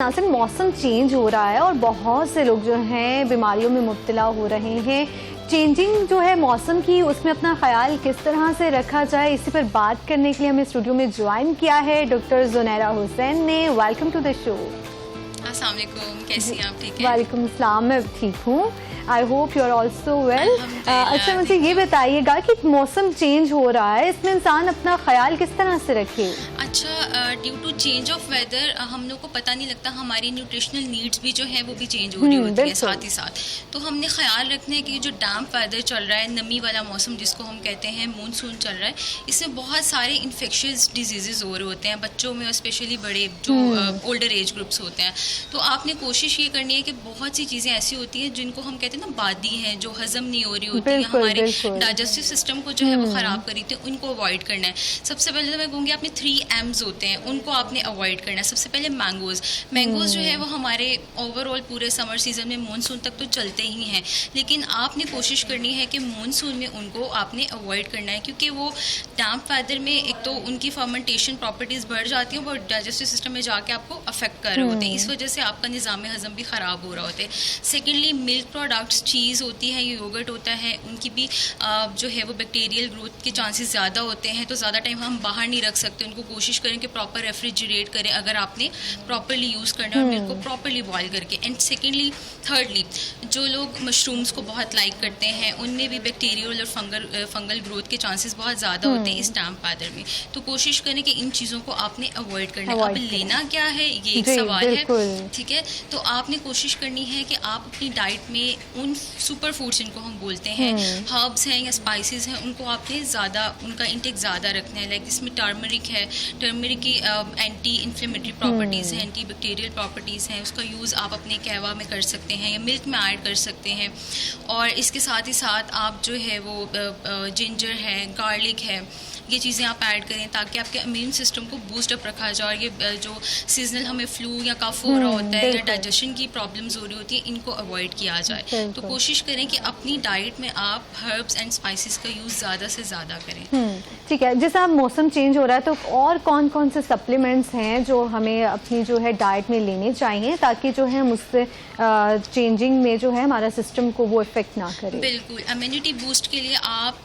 नाज़रीन, मौसम चेंज हो रहा है और बहुत से लोग जो हैं बीमारियों में मुब्तला हो रहे हैं। चेंजिंग जो है मौसम की, उसमें अपना ख्याल किस तरह से रखा जाए, इसी पर बात करने के लिए हमें स्टूडियो में ज्वाइन किया है डॉक्टर ज़ुनैरा हुसैन ने। Welcome to the show. अस्सलाम वालेकुम, कैसी हैं आप? ठीक है। वालेकुम अस्सलाम, मैं ठीक हूँ। I hope you are also well. अच्छा, मुझे ये बताइएगा कि मौसम चेंज हो रहा है, इसमें इंसान अपना ख्याल किस तरह से रखे? अच्छा, due to change of weather हम लोग को पता नहीं लगता, हमारी न्यूट्रिशनल नीड्स भी जो है वो भी चेंज हो रही होती है साथ ही साथ। तो हमने ख्याल रखना है कि जो डैम्प वेदर चल रहा है, नमी वाला मौसम जिसको हम कहते हैं, मानसून चल रहा है, इसमें बहुत सारे इन्फेक्शियस डिजीजेज हो रहे होते हैं बच्चों में और स्पेशली बड़े जो ओल्डर एज ग्रुप्स होते हैं। तो आपने कोशिश ये करनी है कि बहुत सी चीज़ें ऐसी होती हैं जिनको हम कहते हैं ना बादी हैं, जो हजम नहीं हो रही होती है, हमारे डाइजेस्टिव सिस्टम को जो है वो ख़राब कर रही थी, उनको अवॉइड करना है। सबसे पहले तो मैं कहूँगी आपने 3 M's होते हैं, उनको आपने अवॉइड करना है। सबसे पहले मैंगोज़ जो है वो हमारे ओवरऑल पूरे समर सीजन में मानसून तक तो चलते ही हैं, लेकिन आपने कोशिश करनी है कि मानसून में उनको आपने अवॉइड करना है, क्योंकि वो डैम्प वेदर में एक तो उनकी फर्मेंटेशन प्रॉपर्टीज़ बढ़ जाती हैं, वो डाइजेस्टिव सिस्टम में जाके आपको अफेक्ट कर रहे होते हैं, इस वजह से आपका निज़ाम हज़म भी ख़राब हो रहा होता है। सेकेंडली मिल्क प्रोडक्ट्स, चीज़ होती है, योगर्ट होता है, उनकी भी जो है वो बैक्टीरियल ग्रोथ के चांसेस ज़्यादा होते हैं, तो ज़्यादा टाइम हम बाहर नहीं रख सकते। उनको कोशिश करें कि प्रॉपर रेफ्रिजरेट करें अगर आपने प्रॉपरली यूज़ करना है, और मिल्क को प्रॉपरली बॉयल करके। एंड सेकेंडली थर्डली, जो लोग मशरूम्स को बहुत लाइक करते हैं, उनमें भी बैक्टीरियल और फंगल ग्रोथ के चांसेस बहुत ज़्यादा होते हैं इस डैम्प वेदर में। तो कोशिश करें कि इन चीज़ों को आपने अवॉइड करना है। अब लेना क्या है, ये एक सवाल है, ठीक है। तो आपने कोशिश करनी है कि आप अपनी डाइट में उन सुपर फूड्स जिनको हम बोलते हैं, हर्ब्स हैं या स्पाइसेस हैं, उनको आपने ज़्यादा, उनका इंटेक ज़्यादा रखना है। लाइक इसमें टर्मरिक है, टर्मरिक की एंटी इन्फ्लेमेटरी प्रॉपर्टीज़ हैं, एंटी बैक्टीरियल प्रॉपर्टीज़ हैं, उसका यूज़ आप अपने कहवा में कर सकते हैं या मिल्क में ऐड कर सकते हैं। और इसके साथ ही साथ आप जो है वो जिंजर है, गार्लिक है, ये चीज़ें आप ऐड करें ताकि आपके इम्यून सिस्टम को बूस्ट अप रखा जाए। और ये जो सीजनल हमें फ्लू या कफ हो रहा होता है या डाइजेशन की प्रॉब्लम्स हो रही होती है, इनको अवॉइड किया जाए। तो कोशिश करें कि अपनी डाइट में आप हर्ब्स एंड स्पाइसेस का यूज़ ज़्यादा से ज़्यादा करें। ठीक है। जैसे अब मौसम चेंज हो रहा है, तो और कौन कौन से सप्लीमेंट्स हैं जो हमें अपनी जो है डाइट में लेने चाहिए ताकि जो है मुझसे चेंजिंग में जो है हमारा सिस्टम को वो इफेक्ट ना करे? बिल्कुल, इम्यूनिटी बूस्ट के लिए आप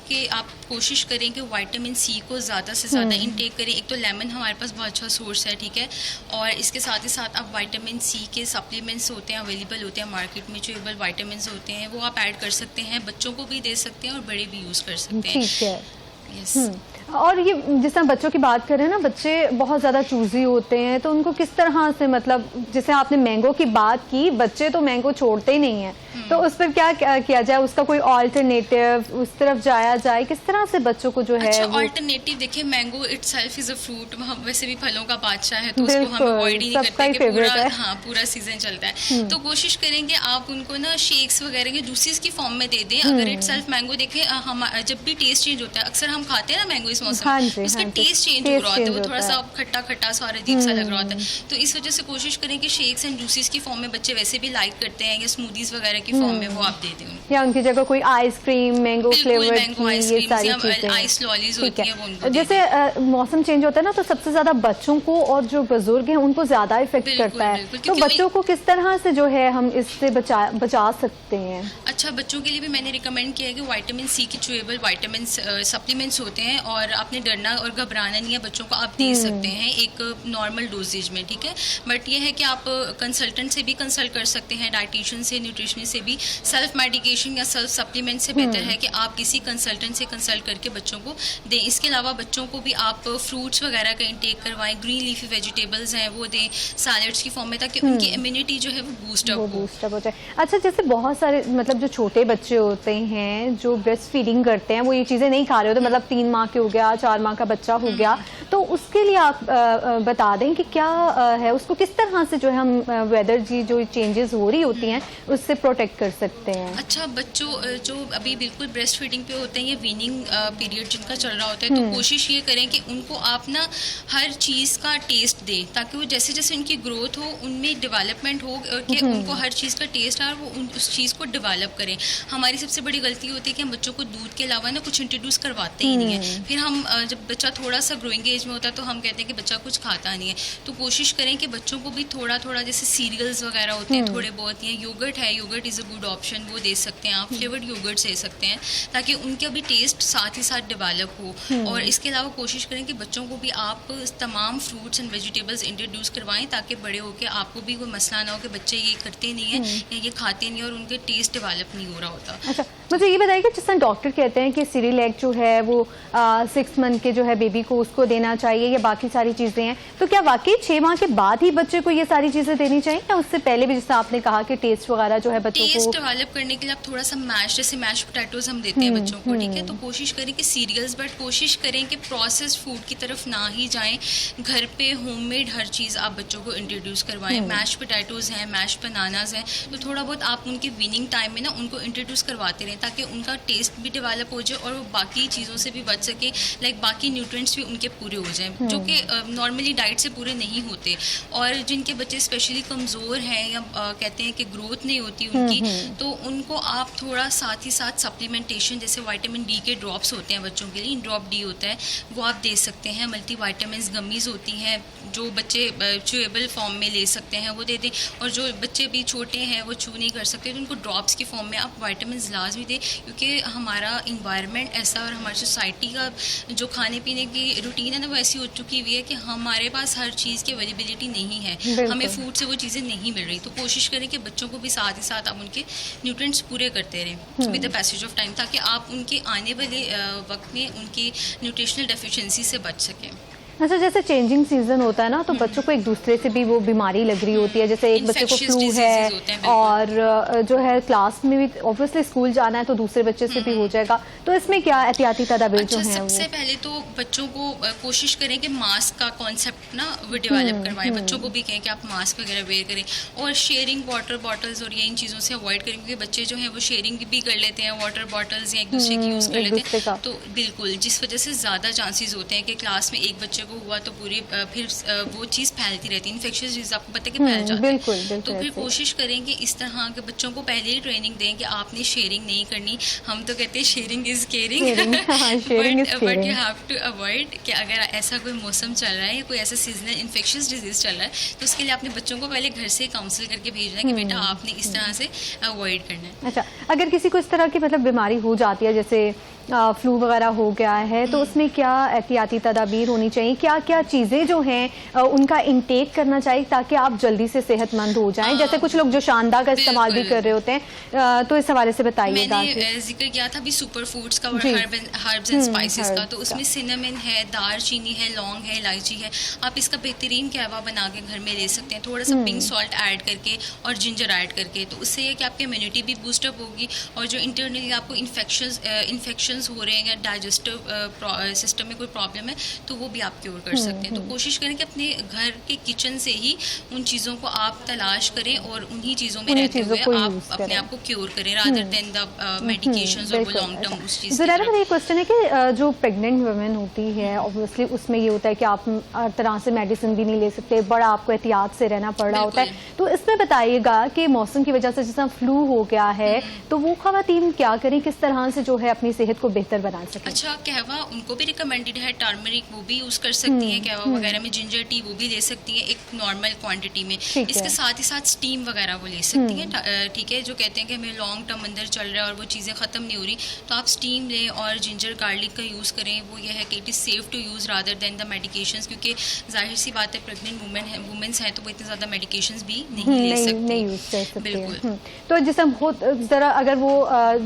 कोशिश करें कि विटामिन सी को ज़्यादा से ज़्यादा इंटेक करें। एक तो लेमन हमारे पास बहुत अच्छा सोर्स है, ठीक है, और इसके साथ ही साथ आप विटामिन सी के सप्लीमेंट्स होते हैं, अवेलेबल होते हैं मार्केट में, चेबल विटामिन होते हैं, वो आप ऐड कर सकते हैं, बच्चों को भी दे सकते हैं और बड़े भी यूज़ कर सकते हैं। ठीक है। और ये जिस तरह बच्चों की बात करें ना, बच्चे बहुत ज़्यादा चूजी होते हैं, तो उनको किस तरह से, मतलब जैसे आपने मैंगो की बात की, बच्चे तो मैंगो छोड़ते ही नहीं हैं, तो उस पर क्या किया जाए, उसका कोई ऑल्टरनेटिव उस तरफ जाया जाए, किस तरह से बच्चों को जो है? अच्छा, ऑल्टरनेटिव देखिए, mango itself is a fruit, वैसे भी फलों का बादशाह है, तो उसको हम अवॉइड ही नहीं करते कि पूरा सीजन चलता है। तो कोशिश करेंगे आप उनको ना शेक्स वगैरह के जूसेस की फॉर्म में दे दें। अगर इटसेल्फ मैंगो देखें, हम जब भी टेस्ट चेंज होता है, अक्सर हम खाते हैं ना मैंगो इस मौसम, उसका टेस्ट चेंज हो रहा होता है, वो थोड़ा सा खट्टा खट्टा सा और अजीब सा लग रहा होता है। तो इस वजह से कोशिश करें कि शेक्स एंड जूसेस की फॉर्म में बच्चे वैसे भी लाइक करते हैं, या स्मूदीज वगैरह की फॉर्म में वो आप दे दें, या उनकी जगह कोई ice cream, mango flavour, ice lollies होती है, वो उनको जैसे मौसम चेंज होता है ना, तो सबसे ज्यादा बच्चों को और जो बुजुर्ग हैं उनको ज्यादा इफेक्ट करता है, तो बच्चों को किस तरह से जो है हम इससे बचा सकते हैं? अच्छा, बच्चों के लिए भी मैंने रिकमेंड किया है कि विटामिन सी की चुएबल विटामिन सप्लीमेंट्स होते हैं, और आपने डरना और घबराना नहीं है, बच्चों को आप दे सकते हैं एक नॉर्मल डोजेज में, ठीक है। बट ये है कि आप कंसल्टेंट से भी कंसल्ट कर सकते हैं, डाइटिशियन से, न्यूट्रिशनिस्ट से भी। सेल्फ मेडिकेशन या सेल्फ सप्लीमेंट से बेहतर है कि आप किसी कंसल्टेंट से कंसल्ट करके बच्चों को दें। इसके अलावा बच्चों को भी आप फ्रूट्स वगैरह का इंटेक करवाएं, ग्रीन लीफी वेजिटेबल्स हैं वो दें सैलेड्स की फॉर्म में, ताकि उनकी इम्यूनिटी जो है वो बूस्ट अप हो जाए। अच्छा, जैसे बहुत सारे मतलब जो छोटे बच्चे होते हैं जो ब्रेस्ट फीडिंग करते हैं, वो ये चीज़ें नहीं खा रहे होते, मतलब 3 माह के हो गया, 4 माह का बच्चा हो गया, तो उसके लिए आप बता दें कि क्या है, उसको किस तरह से जो है हम वेदर जी जो चेंजेस हो रही होती हैं उससे प्रोटेक्ट कर सकते हैं? अच्छा, बच्चों जो अभी बिल्कुल ब्रेस्ट फीडिंग पे होते हैं, ये वीनिंग पीरियड जिनका चल रहा होता है, तो कोशिश ये करें कि उनको आप ना हर चीज़ का टेस्ट दें, ताकि वो जैसे जैसे उनकी ग्रोथ हो, उनमें डेवलपमेंट हो, और कि उनको हर चीज़ का टेस्ट आए, वो उस चीज़ को डेवलप करें। हमारी सबसे बड़ी गलती होती है कि हम बच्चों को दूध के अलावा ना कुछ इंट्रोड्यूस करवाते ही नहीं है, फिर हम जब बच्चा थोड़ा सा ग्रोइंग एज में होता है तो हम कहते हैं कि बच्चा कुछ खाता नहीं है, तो कोशिश करें कि बच्चों को भी थोड़ा थोड़ा जैसे सीरियल्स वगैरह होते हैं थोड़े बहुत, या योगर्ट है, yoghurt is a good option, वो दे सकते हैं आप, फ्लेवर्ड योगर्ट दे सकते हैं ताकि उनका भी टेस्ट साथ ही साथ डेवलप हो। और इसके अलावा कोशिश करें कि बच्चों को भी आप तमाम फ्रूट्स एंड वेजिटेबल्स इंट्रोड्यूस करवाएं ताकि बड़े होकर आपको भी कोई मसला ना हो कि बच्चे ये करते नहीं है या ये खाते नहीं और उनके टेस्ट डेवलप नहीं हो रहा होता। अच्छा, मुझे ये बताइए कि जिस तरह डॉक्टर कहते हैं कि सीरियलैक जो है वो 6 मंथ के जो है बेबी को उसको देना चाहिए या बाकी सारी चीज़ें हैं, तो क्या वाकई 6 माह के बाद ही बच्चे को ये सारी चीज़ें देनी चाहिए या उससे पहले भी, जैसे आपने कहा कि टेस्ट वगैरह जो है बच्चों को टेस्ट डेवलप करने के लिए आप थोड़ा सा मैश, जैसे मैश पोटैटोज हम देते हैं बच्चों को, ठीक है, तो कोशिश करें कि सीरियल्स, बट कोशिश करें कि प्रोसेस्ड फूड की तरफ ना ही जाएं। घर पे होममेड हर चीज़ आप बच्चों को इंट्रोड्यूस करवाएं। मैश पोटैटोज हैं, मैश बनानाज हैं, तो थोड़ा बहुत आप उनके विनिंग टाइम में ना उनको इंट्रोड्यूस करवाते रहें ताकि उनका टेस्ट भी डेवलप हो जाए और वो बाकी चीज़ों से भी बच सके, लाइक बाकी न्यूट्रिएंट्स भी उनके पूरे हो जाएं जो कि नॉर्मली डाइट से पूरे नहीं होते। और जिनके बच्चे स्पेशली कमज़ोर हैं या कहते हैं कि ग्रोथ नहीं होती उनकी, तो उनको आप थोड़ा साथ ही साथ सप्लीमेंटेशन, जैसे विटामिन डी के ड्रॉप्स होते हैं बच्चों के लिए, ड्रॉप डी होता है, वो आप दे सकते हैं। मल्टी वाइटामिन गमीज़ होती हैं जो बच्चे च्यूएबल फॉर्म में ले सकते हैं, वो दे दें। और जो बच्चे भी छोटे हैं वो चू नहीं कर सकते तो उनको ड्रॉप्स की फॉर्म में आप वाइटामिन लाजमी दें, क्योंकि हमारा इन्वायरमेंट ऐसा और हमारी सोसाइटी का जो खाने पीने की रूटीन है ना वो ऐसी हो चुकी हुई है कि हमारे पास हर चीज़ की अवेलेबिलिटी नहीं है, हमें फूड से वो चीज़ें नहीं मिल रही। तो कोशिश करें कि बच्चों को भी साथ ही साथ आप उनके न्यूट्रिएंट्स पूरे करते रहें with the passage of time, ताकि आप उनके आने वाले वक्त में उनकी न्यूट्रिशनल डेफिशिएंसी से बच सकें। अच्छा, जैसे चेंजिंग सीजन होता है ना, तो बच्चों को एक दूसरे से भी वो बीमारी लग रही होती है, जैसे एक बच्चे को फ्लू है और जो है क्लास में भी ऑब्वियसली स्कूल जाना है तो दूसरे बच्चे से भी हो जाएगा, तो इसमें क्या एहतियाती तदाबीर जो है? सबसे पहले तो बच्चों को कोशिश करें कि मास्क का कॉन्सेप्ट ना वो डेवलप करवाएं, बच्चों को भी कहें कि आप मास्क वगैरह वेयर करें और शेयरिंग वाटर बॉटल्स और ये इन चीज़ों से अवॉइड करें, क्योंकि बच्चे जो हैं वो शेयरिंग भी कर लेते हैं वाटर बॉटल्स या एक दूसरे की यूज़ कर लेते हैं, तो बिल्कुल जिस वजह से ज़्यादा चांसेस होते हैं कि क्लास में एक बच्चे को हुआ तो पूरी फिर वो चीज़ फैलती रहती है, इन्फेक्शियस डिजीज आपको पता है कि फैल जाती है। तो फिर कोशिश करें कि इस तरह के बच्चों को पहले ही ट्रेनिंग दें कि आपने शेयरिंग नहीं करनी। हम तो कहते हैं sharing is caring, but you have to avoid कि अगर ऐसा कोई मौसम चल रहा है या कोई ऐसा सीजनल इन्फेक्शियस डिजीज चल रहा है तो उसके लिए आपने बच्चों को पहले घर से काउंसिल करके भेजना है कि बेटा आपने इस तरह से अवॉइड करना है। अच्छा, अगर किसी को इस तरह की मतलब बीमारी हो जाती है, जैसे फ्लू वगैरह हो गया है, तो उसमें क्या एहतियाती तदाबीर होनी चाहिए, क्या क्या चीज़ें जो हैं उनका इंटेक करना चाहिए ताकि आप जल्दी से सेहतमंद हो जाएं? जैसे कुछ लोग जो शानदार का इस्तेमाल भी कर रहे होते हैं, तो इस हवाले से बताइएगा। मैंने जिक्र किया था अभी सुपर फूड्स का और हर्ब्स एंड स्पाइसेस का, तो उसमें सिनेमन है, दालचीनी है, लौंग है, इलायची है, आप इसका बेहतरीन कहवा बना के घर में ले सकते हैं, थोड़ा सा पिंक सॉल्ट ऐड करके और जिंजर ऐड करके, तो उससे यह कि आपकी इम्यूनिटी भी बूस्टअप होगी और जो इंटरनली आपको इन्फेक्शंस हो रहे हैं या डाइजेस्टिव सिस्टम में कोई प्रॉब्लम है तो वो भी आप क्योर कर सकते हैं। तो कोशिश करें कि अपने घर के किचन से ही उन चीज़ों को आप तलाश करें और उन्हीं चीज़ों में रहते हुए आप अपने आप को क्योर करें रादर देन द मेडिकेशंस और लॉन्ग टर्म उस चीज़। ज़रा मेरा ये क्वेश्चन है कि जो प्रेग्नेंट वुमेन होती है ऑब्वियसली उसमें ये होता है कि आप हर तरह से मेडिसिन भी नहीं ले सकते, बड़ा आपको एहतियात से रहना पड़ रहा होता है, तो इसमें बताइएगा कि मौसम की वजह से जैसा फ्लू हो गया है तो वो खवातीन क्या करें, किस तरह से जो है अपनी सेहत को बेहतर बना सकें? अच्छा, कहवा उनको भी रिकमेंडेड है, टर्मरिक वो भी यूज़ कर सकती हैं, कहवा वगैरह में जिंजर टी वो भी ले सकती हैं एक नॉर्मल क्वांटिटी में। इसके साथ ही साथ स्टीम वगैरह वो ले सकती हैं, ठीक है, जो कहते हैं कि हमें लॉन्ग टर्म अंदर चल रहा है और वो चीज़ें ख़त्म नहीं हो रही तो आप स्टीम लें और जिंजर गार्लिक का यूज़ करें। वो ये है कि it is safe to use rather than the medications, क्योंकि जाहिर सी बात है प्रेग्नेंट वुमेन्स हैं तो वो इतनी ज़्यादा मेडिकेशंस भी नहीं ले सकती। बिल्कुल। तो जैसे ज़रा अगर वो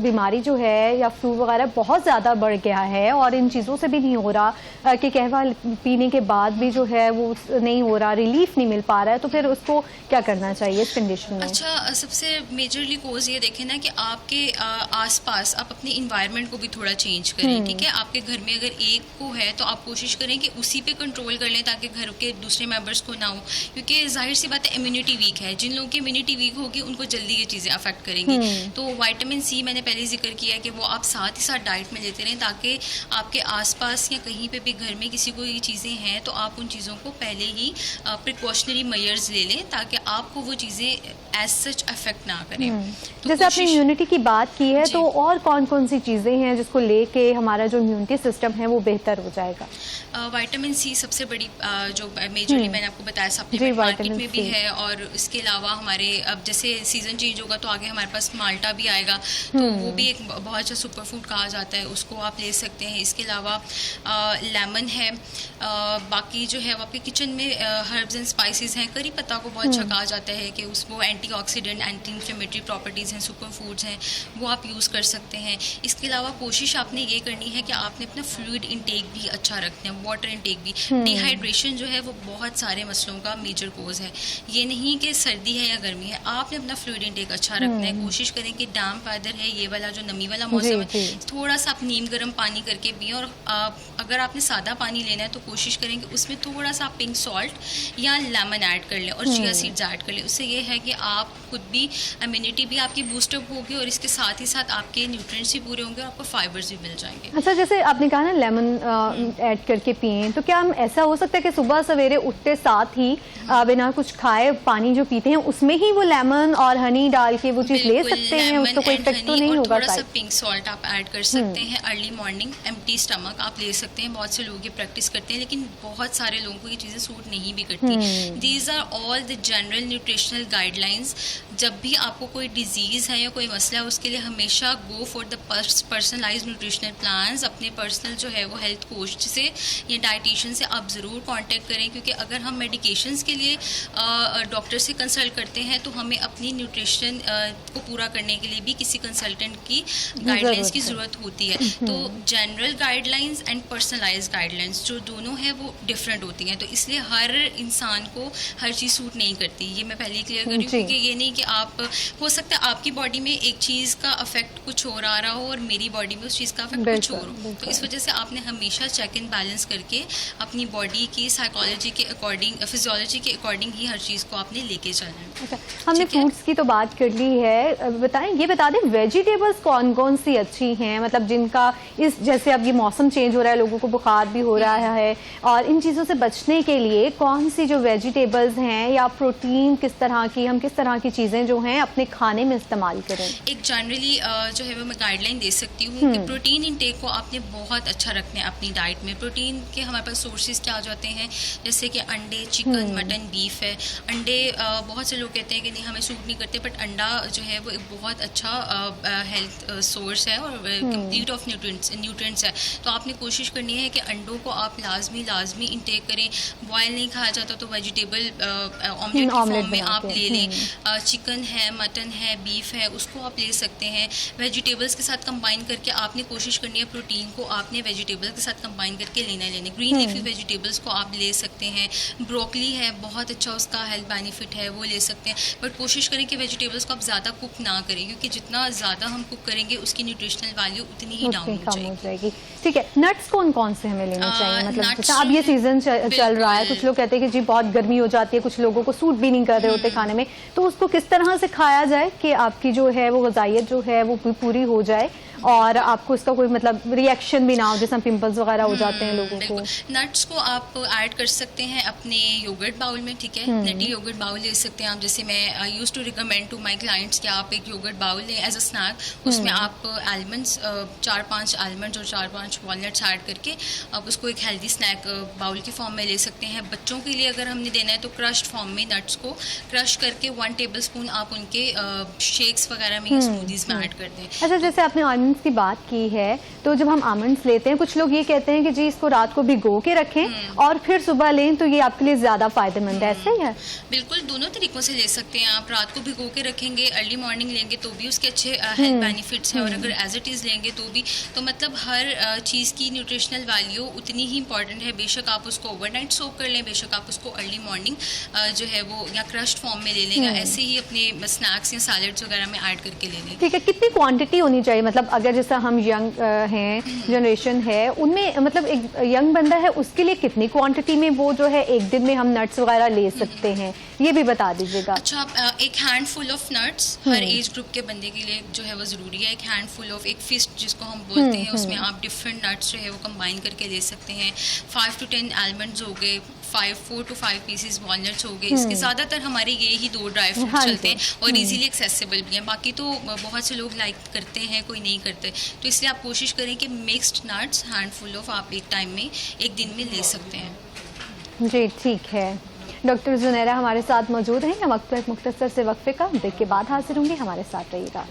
बीमारी जो है या फ्लू वगैरह बहुत ज़्यादा बढ़ गया है और इन चीज़ों से भी नहीं हो रहा कि कहवा पीने के बाद भी जो है वो नहीं हो रहा, रिलीफ नहीं मिल पा रहा है, तो फिर उसको क्या करना चाहिए इस कंडीशन में? अच्छा, सबसे मेजरली कोज ये देखें ना कि आपके आसपास आप अपने इन्वायरमेंट को भी थोड़ा चेंज करें, ठीक है। आपके घर में अगर एक को है तो आप कोशिश करें कि उसी पे कंट्रोल कर लें ताकि घर के दूसरे मेंबर्स को ना हो, क्योंकि जाहिर सी बात है इम्यूनिटी वीक है, जिन लोगों की इम्यूनिटी वीक होगी उनको जल्दी ये चीज़ें अफेक्ट करेंगी। तो विटामिन सी मैंने पहले जिक्र किया कि वो आप साथ ही साथ डाइट में लेते रहें ताकि आपके आसपास या कहीं पे भी घर में किसी को ये चीज़ें हैं तो आप उन चीज़ों को पहले ही प्रिकॉशनरी मेजर्स ले लें ताकि आपको वो चीज़ें एज सच अफेक्ट ना करें। तो जैसे आपने इम्यूनिटी की बात की है, तो और कौन कौन सी चीज़ें हैं जिसको लेके हमारा जो इम्यूनिटी सिस्टम है वो बेहतर हो जाएगा? विटामिन सी सबसे बड़ी जो मेजरली मैंने आपको बताया सप्लीमेंट मार्केट में भी है, और इसके अलावा हमारे अब जैसे सीज़न चेंज होगा तो आगे हमारे पास माल्टा भी आएगा, तो वो भी एक बहुत अच्छा सुपर फूड कहा जाता है, उसको आप ले सकते हैं। इसके अलावा लेमन है, बाकी जो है आपके किचन में हर्ब्स एंड स्पाइसेस हैं। करी पत्ता को बहुत अच्छा कहा जाता है कि उसको एंटीऑक्सीडेंट, एंटी इन्फ्लेमेटरी प्रॉपर्टीज़ हैं, सुपर फूड्स हैं, वो आप यूज़ कर सकते हैं। इसके अलावा कोशिश आपने ये करनी है कि आपने अपना फ्लूइड इंटेक भी अच्छा रखना है, वाटर इंटेक भी। डिहाइड्रेशन जो है वो बहुत सारे मसलों का मेजर कोज है। ये नहीं कि सर्दी है या गर्मी है, आपने अपना फ्लूइड इंटेक अच्छा रखना है। कोशिश करें कि डैम्प वेदर है, ये वाला जो नमी वाला मौसम है, थोड़ा सा आप नीम गर्म पानी करके पिएं। और अगर आपने सादा पानी लेना है तो कोशिश करें कि उसमें थोड़ा सा पिंक सॉल्ट या लेमन ऐड कर लें और चिया सीड्स ऐड कर लें। उससे ये है कि आप खुद भी इम्यूनिटी भी आपकी बूस्टअप होगी और इसके साथ ही साथ आपके न्यूट्रिएंट्स भी पूरे होंगे और आपको फाइबर्स भी मिल जाएंगे। अच्छा, जैसे आपने कहा ना लेमन ऐड करके पिएं, तो क्या हम ऐसा हो सकता है कि सुबह सवेरे उठते साथ ही बिना कुछ खाए पानी जो पीते हैं उसमें ही वो लेमन और हनी डाल के वो चीज़ ले सकते हैं? उसको कोई इफेक्ट तो नहीं होगा? थोड़ा सा पिंक सॉल्ट आप ऐड कर सकते हैं अर्ली मॉर्निंग, एम्प्टी स्टमक आप ले सकते हैं। बहुत से लोग ये प्रैक्टिस करते हैं, लेकिन बहुत सारे लोगों को ये चीज़ें सूट नहीं भी करती। These are all the general nutritional guidelines. जब भी आपको कोई डिजीज़ है या कोई मसला है, उसके लिए हमेशा go for the personalise nutritional plans. अपने पर्सनल जो है वो हेल्थ कोच से या डाइटिशियन से आप ज़रूर कांटेक्ट करें, क्योंकि अगर हम मेडिकेशंस के लिए डॉक्टर से कंसल्ट करते हैं तो हमें अपनी न्यूट्रिशन को पूरा करने के लिए भी किसी कंसल्टेंट की गाइडलाइंस की ज़रूरत होती है। तो general guidelines and personalise guidelines जो दोनों हैं वो डिफरेंट होती हैं, तो इसलिए हर इंसान को हर चीज़ सूट नहीं करती। ये मैं पहले क्लियर कर रही हूँ, क्योंकि ये नहीं कि आप हो सकता है आपकी बॉडी में एक चीज़ का अफेक्ट कुछ और आ रहा हो और मेरी बॉडी में उस चीज़ का अफेक्ट कुछ और हो। तो इस वजह से आपने हमेशा चेक एंड बैलेंस करके अपनी बॉडी की साइकोलॉजी के अकॉर्डिंग, फिजियोलॉजी के अकॉर्डिंग ही हर चीज़ को आपने लेके चलना है। अच्छा, हमने फ्रूट्स की तो बात कर ली है, बताएं ये बता दें वेजिटेबल्स कौन कौन सी अच्छी हैं, मतलब जिनका इस जैसे अब ये मौसम चेंज हो रहा है, लोगों को बुखार भी हो रहा है, और इन चीज़ों से बचने के लिए कौन सी जो वेजिटेबल्स हैं या प्रोटीन किस तरह की, हम किस तरह की चीज़ें जो हैं अपने खाने में इस्तेमाल करें? एक जनरली जो है वो मैं गाइडलाइन दे सकती हूँ कि प्रोटीन इंटेक को आपने बहुत अच्छा रखना है अपनी डाइट में। प्रोटीन के हमारे पास सोर्सेज क्या जाते हैं, जैसे कि अंडे, चिकन, मटन, बीफ है। अंडे बहुत से लोग कहते हैं कि नहीं हमें सूट नहीं करते, बट अंडा जो है वो एक बहुत अच्छा हेल्थ सोर्स है और कंप्लीट ऑफ न्यूट्रिएंट्स है। तो आपने कोशिश करनी है कि अंडों को आप लाजमी इंटेक करें। बॉयल नहीं खाया जाता तो वेजिटेबल ऑमलेट की फॉर्म में आप ले लें। चिकन है, मटन है, बीफ है, उसको आप ले सकते हैं। वेजिटेबल्स के साथ कंबाइन करके आपने कोशिश करनी है प्रोटीन को आपने वेजिटेबल के साथ कंबाइन करके लेने। ग्रीन लीफी वेजिटेबल्स को आप ले सकते हैं। ब्रोकली है, बहुत अच्छा उसका हेल्थ बेनिफिट है, वो ले सकते हैं। बट कोशिश करें कि वेजिटेबल्स को आप ज़्यादा कुक ना करें, क्योंकि जितना ज़्यादा हम कुक करेंगे उसकी न्यूट्रिशनल वैल्यू उतनी ही डाउन हो जाएगी। ठीक है, नट्स कौन कौन से हमें लेने चाहिए? मतलब अब ये सीजन चल रहा है, कुछ लोग कहते हैं कि जी बहुत गर्मी हो जाती है, कुछ लोगों को सूट भी नहीं कर रहे होते खाने में, तो उसको किस तरह से खाया जाए कि आपकी जो है वो ग़िज़ाइयत जो है वो पूरी हो जाए और आपको इसका कोई मतलब रिएक्शन भी ना हो, जैसे पिंपल्स वगैरह हो जाते हैं लोगों को? नट्स को आप ऐड कर सकते हैं अपने योगर्ट बाउल में, ठीक है। नटी योगर्ट बाउल ले सकते हैं आप। जैसे मैं used to recommend to my clients कि आप एक योगर्ट बाउल लें एज अ स्नैक। उसमें आप आलमंड्स 4-5 आलमंड्स और 4-5 वॉलनट्स ऐड करके आप उसको एक हेल्दी स्नैक बाउल की फॉर्म में ले सकते हैं। बच्चों के लिए अगर हमने देना है तो क्रश्ड फॉर्म में नट्स को क्रश करके 1 टेबलस्पून आप उनके शेक्स वगैरह में या स्मूदीज में ऐड कर दें। अच्छा, जैसे आपने आलमंड्स की बात की है, तो जब हम आलमंड्स लेते हैं कुछ लोग ये कहते हैं कि जी इसको रात को भिगो के रखें और फिर सुबह लें तो ये आपके लिए ज्यादा फायदेमंद है, ऐसे ही है? बिल्कुल, दोनों तरीकों से ले सकते हैं आप। रात को भिगो के रखेंगे, अर्ली मॉर्निंग लेंगे तो भी उसके अच्छे हेल्थ बेनिफिट्स हैं, और अगर एज इट इज़ लेंगे तो भी। तो मतलब हर चीज़ की न्यूट्रिशनल वैल्यू उतनी ही इंपॉर्टेंट है। बेशक आप उसको ओवरनाइट सोक कर लें, बेशक आप उसको अर्ली मॉर्निंग जो है वो या क्रश्ड फॉर्म में ले लें, ऐसे ही अपने स्नैक्स या सैलड्स वगैरह में ऐड करके ले लें। ठीक है, कितनी क्वांटिटी होनी चाहिए? मतलब अगर जैसा हम यंग हैं, जनरेशन है, उनमें मतलब एक यंग बंदा है उसके लिए कितनी क्वांटिटी में वो जो है एक दिन में हम नट्स वगैरह ले सकते हैं, ये भी बता दीजिएगा। अच्छा, एक handful of nuts her age group के बंदे के लिए जो है वो ज़रूरी है। एक हैंडफुल ऑफ, एक फिस्ट जिसको हम बोलते हैं, उसमें आप डिफरेंट नट्स जो है वो कंबाइन करके ले सकते हैं। 5 to 10 आलमंड्स हो गए, 4 to 5 पीसेस वॉलनट्स हो गए। इसके ज़्यादातर हमारे ये ही 2 ड्राई फ्रूट्स चलते हैं और इजीली एक्सेसिबल भी हैं। बाकी तो बहुत से लोग लाइक करते हैं, कोई नहीं करते, तो इसलिए आप कोशिश करें कि मिक्स्ड नट्स हैंडफुल ऑफ आप एक टाइम में, एक दिन में ले सकते हैं। जी ठीक है। डॉक्टर जुनैरा हमारे साथ मौजूद हैं। हम वक्त पर एक मुख्तसर से वक्फे का ब्रेक के बाद हाजिर होंगे, हमारे साथ रहिएगा।